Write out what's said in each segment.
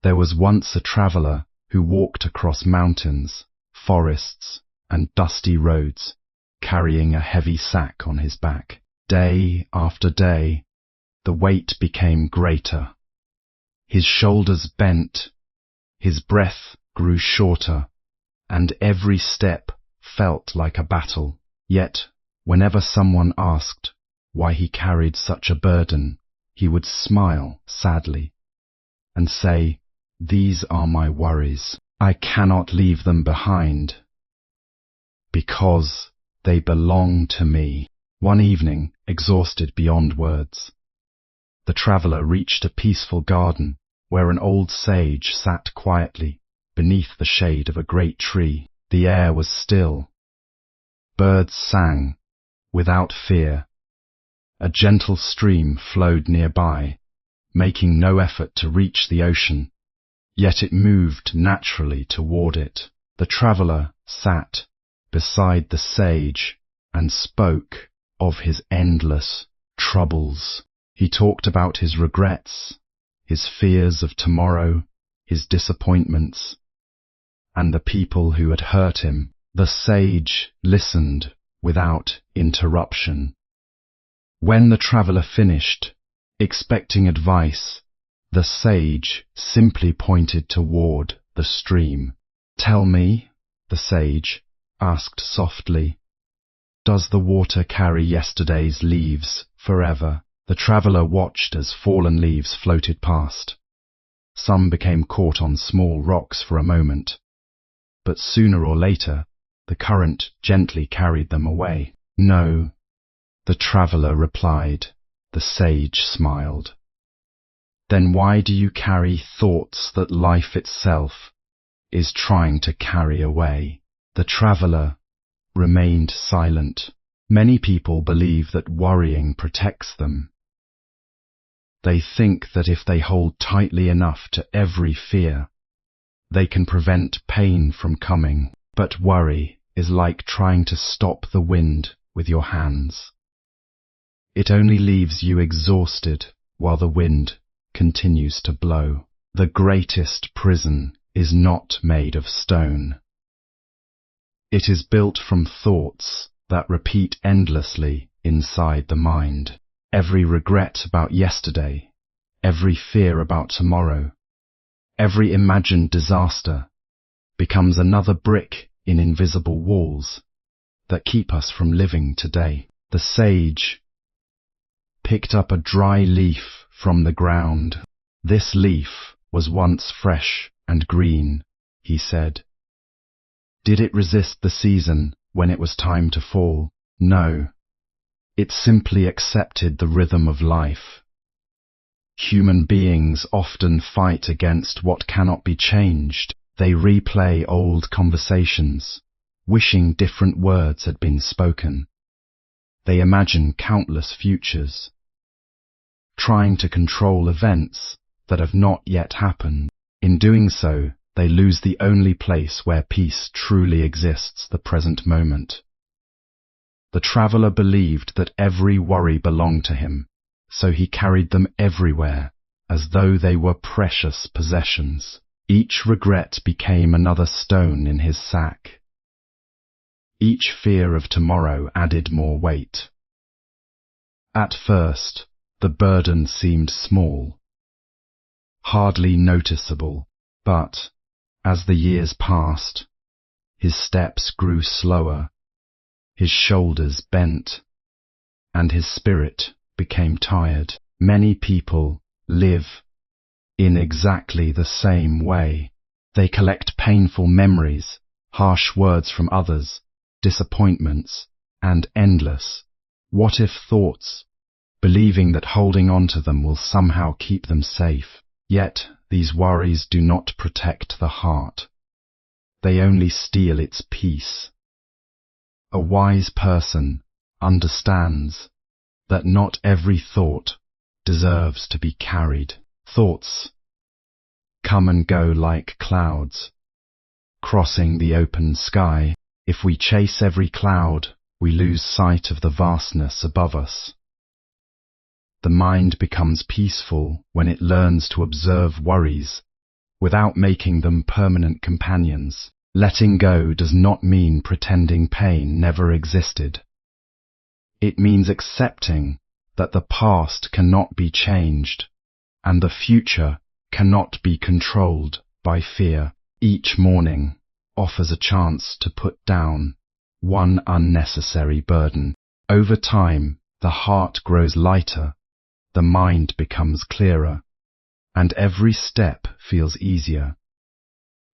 There was once a traveler who walked across mountains, forests, and dusty roads, carrying a heavy sack on his back. Day after day, the weight became greater. His shoulders bent, his breath grew shorter, and every step felt like a battle. Yet, whenever someone asked why he carried such a burden, he would smile sadly and say, "These are my worries. I cannot leave them behind because they belong to me." One evening, exhausted beyond words, the traveler reached a peaceful garden where an old sage sat quietly beneath the shade of a great tree. The air was still. Birds sang without fear. A gentle stream flowed nearby, making no effort to reach the ocean, yet it moved naturally toward it. The traveler sat beside the sage and spoke of his endless troubles. He talked about his regrets, his fears of tomorrow, his disappointments, and the people who had hurt him. The sage listened without interruption. When the traveler finished, expecting advice, the sage simply pointed toward the stream. "Tell me," the sage asked softly, "does the water carry yesterday's leaves forever?" The traveler watched as fallen leaves floated past. Some became caught on small rocks for a moment, but sooner or later, the current gently carried them away. "No," the traveler replied. The sage smiled. "Then why do you carry thoughts that life itself is trying to carry away?" The traveler remained silent. Many people believe that worrying protects them. They think that if they hold tightly enough to every fear, they can prevent pain from coming. But worry is like trying to stop the wind with your hands. It only leaves you exhausted while the wind continues to blow. The greatest prison is not made of stone. It is built from thoughts that repeat endlessly inside the mind. Every regret about yesterday, every fear about tomorrow, every imagined disaster becomes another brick in invisible walls that keep us from living today. The sage picked up a dry leaf from the ground. "This leaf was once fresh and green," he said. "Did it resist the season when it was time to fall? No. It simply accepted the rhythm of life. Human beings often fight against what cannot be changed. They replay old conversations, wishing different words had been spoken. They imagine countless futures, trying to control events that have not yet happened. In doing so, they lose the only place where peace truly exists, the present moment." The traveler believed that every worry belonged to him, so he carried them everywhere as though they were precious possessions. Each regret became another stone in his sack. Each fear of tomorrow added more weight. At first, the burden seemed small, hardly noticeable, but as the years passed, his steps grew slower, his shoulders bent, and his spirit became tired. Many people live in exactly the same way. They collect painful memories, harsh words from others, disappointments, and endless what-if thoughts, believing that holding on to them will somehow keep them safe. Yet these worries do not protect the heart. They only steal its peace. A wise person understands that not every thought deserves to be carried. Thoughts come and go like clouds, crossing the open sky. If we chase every cloud, we lose sight of the vastness above us. The mind becomes peaceful when it learns to observe worries without making them permanent companions. Letting go does not mean pretending pain never existed. It means accepting that the past cannot be changed and the future cannot be controlled by fear. Each morning offers a chance to put down one unnecessary burden. Over time, the heart grows lighter, the mind becomes clearer, and every step feels easier.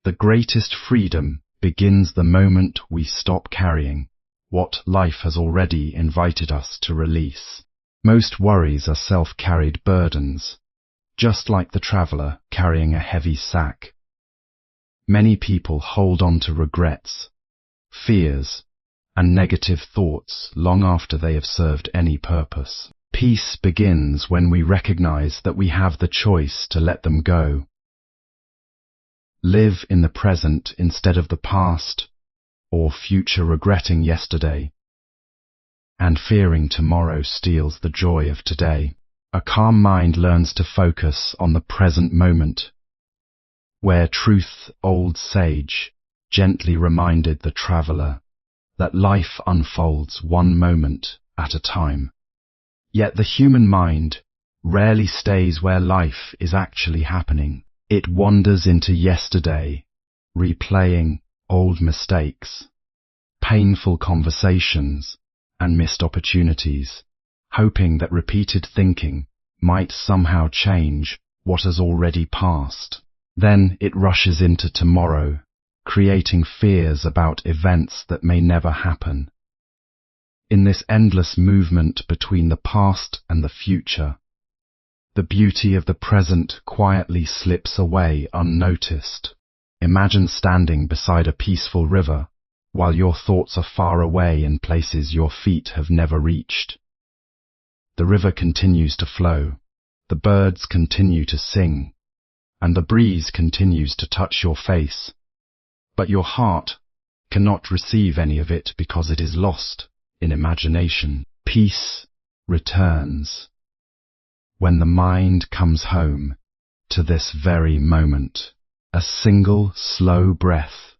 The greatest freedom begins the moment we stop carrying what life has already invited us to release. Most worries are self-carried burdens, just like the traveler carrying a heavy sack. Many people hold on to regrets, fears, and negative thoughts long after they have served any purpose. Peace begins when we recognize that we have the choice to let them go. Live in the present instead of the past, or future regretting yesterday. And fearing tomorrow steals the joy of today. A calm mind learns to focus on the present moment, where truth, old sage, gently reminded the traveler that life unfolds one moment at a time. Yet the human mind rarely stays where life is actually happening. It wanders into yesterday, replaying old mistakes, painful conversations, and missed opportunities, hoping that repeated thinking might somehow change what has already passed. Then it rushes into tomorrow, creating fears about events that may never happen. In this endless movement between the past and the future, the beauty of the present quietly slips away unnoticed. Imagine standing beside a peaceful river while your thoughts are far away in places your feet have never reached. The river continues to flow, the birds continue to sing, and the breeze continues to touch your face. But your heart cannot receive any of it because it is lost in imagination. Peace returns when the mind comes home to this very moment. A single slow breath,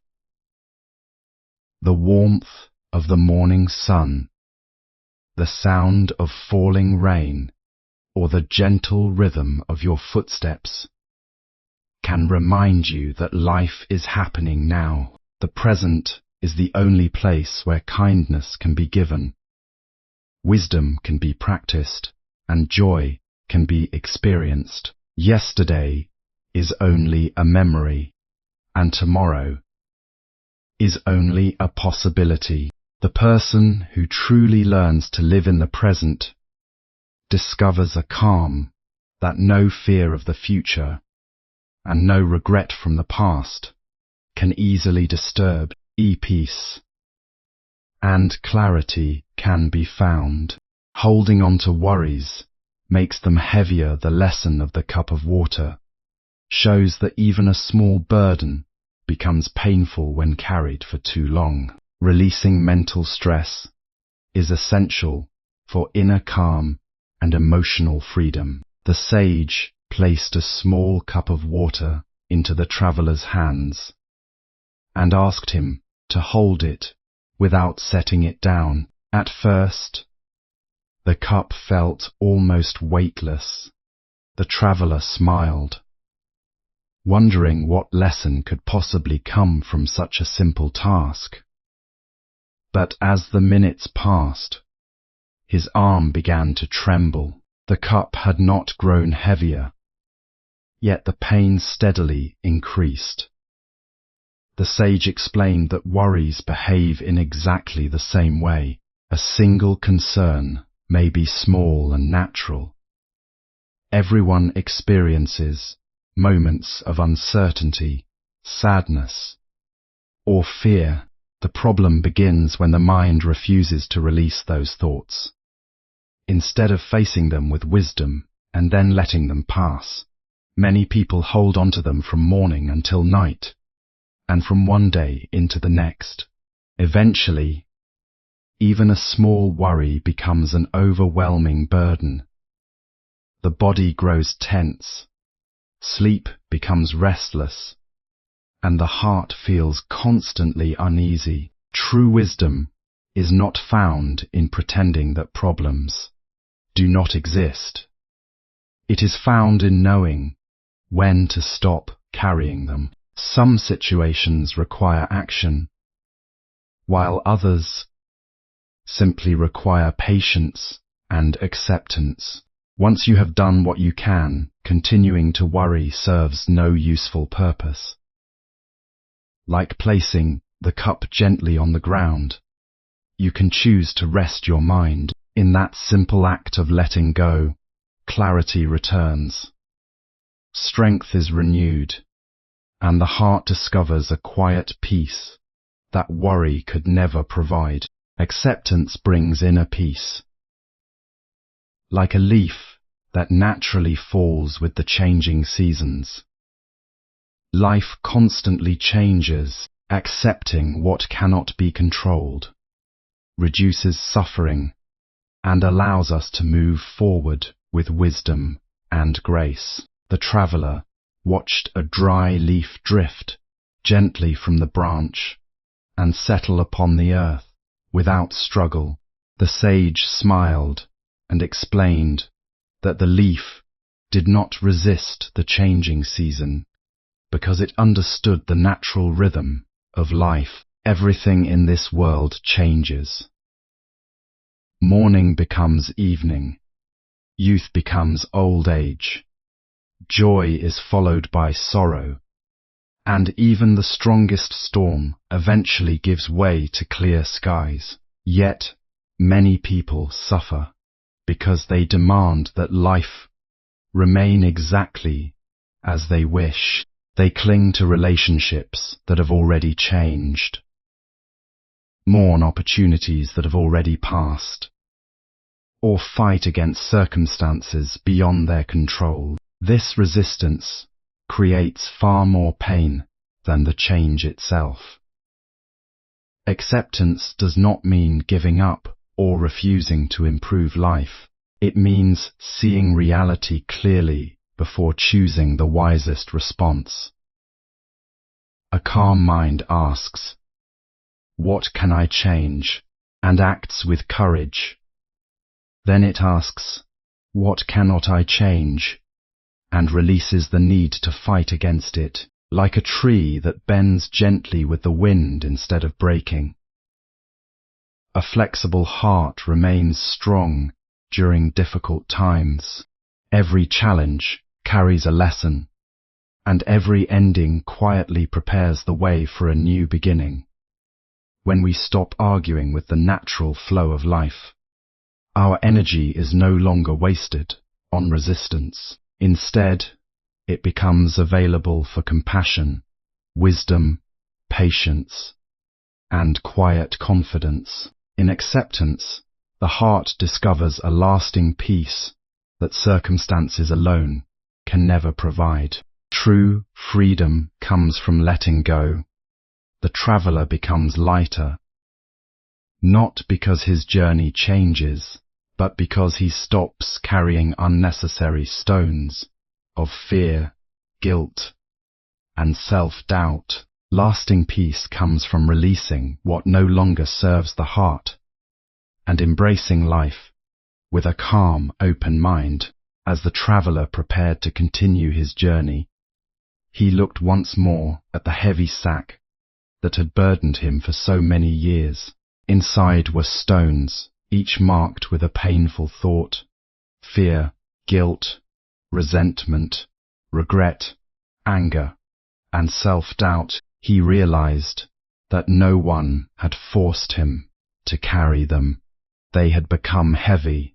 the warmth of the morning sun, the sound of falling rain, or the gentle rhythm of your footsteps can remind you that life is happening now. The present is the only place where kindness can be given, wisdom can be practiced, and joy can be experienced. Yesterday is only a memory, and tomorrow is only a possibility. The person who truly learns to live in the present discovers a calm that no fear of the future and no regret from the past can easily disturb. Peace and clarity can be found. Holding on to worries makes them heavier. The lesson of the cup of water shows that even a small burden becomes painful when carried for too long. Releasing mental stress is essential for inner calm and emotional freedom. The sage placed a small cup of water into the traveler's hands and asked him to hold it without setting it down. At first, the cup felt almost weightless. The traveler smiled, wondering what lesson could possibly come from such a simple task. But as the minutes passed, his arm began to tremble. The cup had not grown heavier, yet the pain steadily increased. The sage explained that worries behave in exactly the same way. A single concern may be small and natural. Everyone experiences moments of uncertainty, sadness, or fear. The problem begins when the mind refuses to release those thoughts. Instead of facing them with wisdom and then letting them pass, many people hold on to them from morning until night, and from one day into the next. Eventually, even a small worry becomes an overwhelming burden. The body grows tense, sleep becomes restless, and the heart feels constantly uneasy. True wisdom is not found in pretending that problems do not exist. It is found in knowing when to stop carrying them. Some situations require action, while others simply require patience and acceptance. Once you have done what you can, continuing to worry serves no useful purpose. Like placing the cup gently on the ground, you can choose to rest your mind. In that simple act of letting go, clarity returns, strength is renewed, and the heart discovers a quiet peace that worry could never provide. Acceptance brings inner peace. Like a leaf that naturally falls with the changing seasons, life constantly changes. Accepting what cannot be controlled reduces suffering and allows us to move forward with wisdom and grace. The traveler watched a dry leaf drift gently from the branch and settle upon the earth without struggle. The sage smiled and explained that the leaf did not resist the changing season because it understood the natural rhythm of life. Everything in this world changes. Morning becomes evening. Youth becomes old age. Joy is followed by sorrow. And even the strongest storm eventually gives way to clear skies. Yet, many people suffer because they demand that life remain exactly as they wish. They cling to relationships that have already changed, mourn opportunities that have already passed, or fight against circumstances beyond their control. This resistance creates far more pain than the change itself. Acceptance does not mean giving up or refusing to improve life. It means seeing reality clearly before choosing the wisest response. A calm mind asks, "What can I change?" and acts with courage. Then it asks, "What cannot I change?" and releases the need to fight against it, like a tree that bends gently with the wind instead of breaking. A flexible heart remains strong during difficult times. Every challenge carries a lesson, and every ending quietly prepares the way for a new beginning. When we stop arguing with the natural flow of life, our energy is no longer wasted on resistance. Instead, it becomes available for compassion, wisdom, patience, and quiet confidence. In acceptance, the heart discovers a lasting peace that circumstances alone can never provide. True freedom comes from letting go. The traveler becomes lighter, not because his journey changes, but because he stops carrying unnecessary stones of fear, guilt, and self-doubt. Lasting peace comes from releasing what no longer serves the heart and embracing life with a calm, open mind. As the traveler prepared to continue his journey, he looked once more at the heavy sack that had burdened him for so many years. Inside were stones, each marked with a painful thought: fear, guilt, resentment, regret, anger, and self-doubt. He realized that no one had forced him to carry them. They had become heavy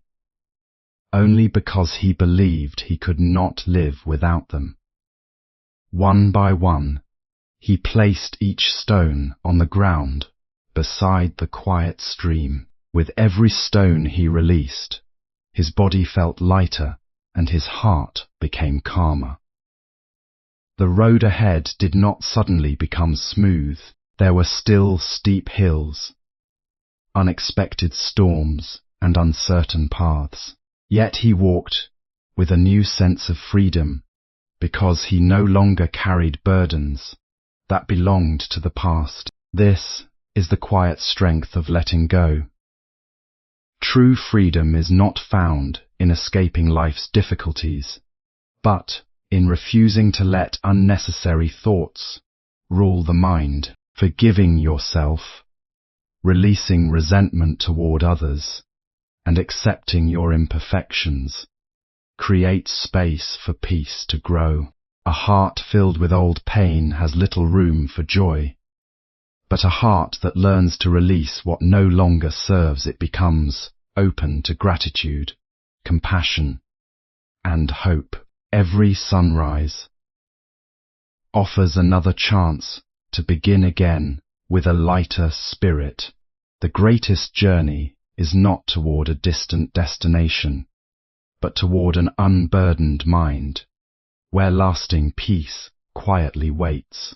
only because he believed he could not live without them. One by one, he placed each stone on the ground beside the quiet stream. With every stone he released, his body felt lighter and his heart became calmer. The road ahead did not suddenly become smooth. There were still steep hills, unexpected storms, and uncertain paths. Yet he walked with a new sense of freedom because he no longer carried burdens that belonged to the past. This is the quiet strength of letting go. True freedom is not found in escaping life's difficulties, but in refusing to let unnecessary thoughts rule the mind, forgiving yourself, releasing resentment toward others, and accepting your imperfections. Create space for peace to grow. A heart filled with old pain has little room for joy, but a heart that learns to release what no longer serves it becomes open to gratitude, compassion, and hope. Every sunrise offers another chance to begin again with a lighter spirit. The greatest journey is not toward a distant destination, but toward an unburdened mind, where lasting peace quietly waits.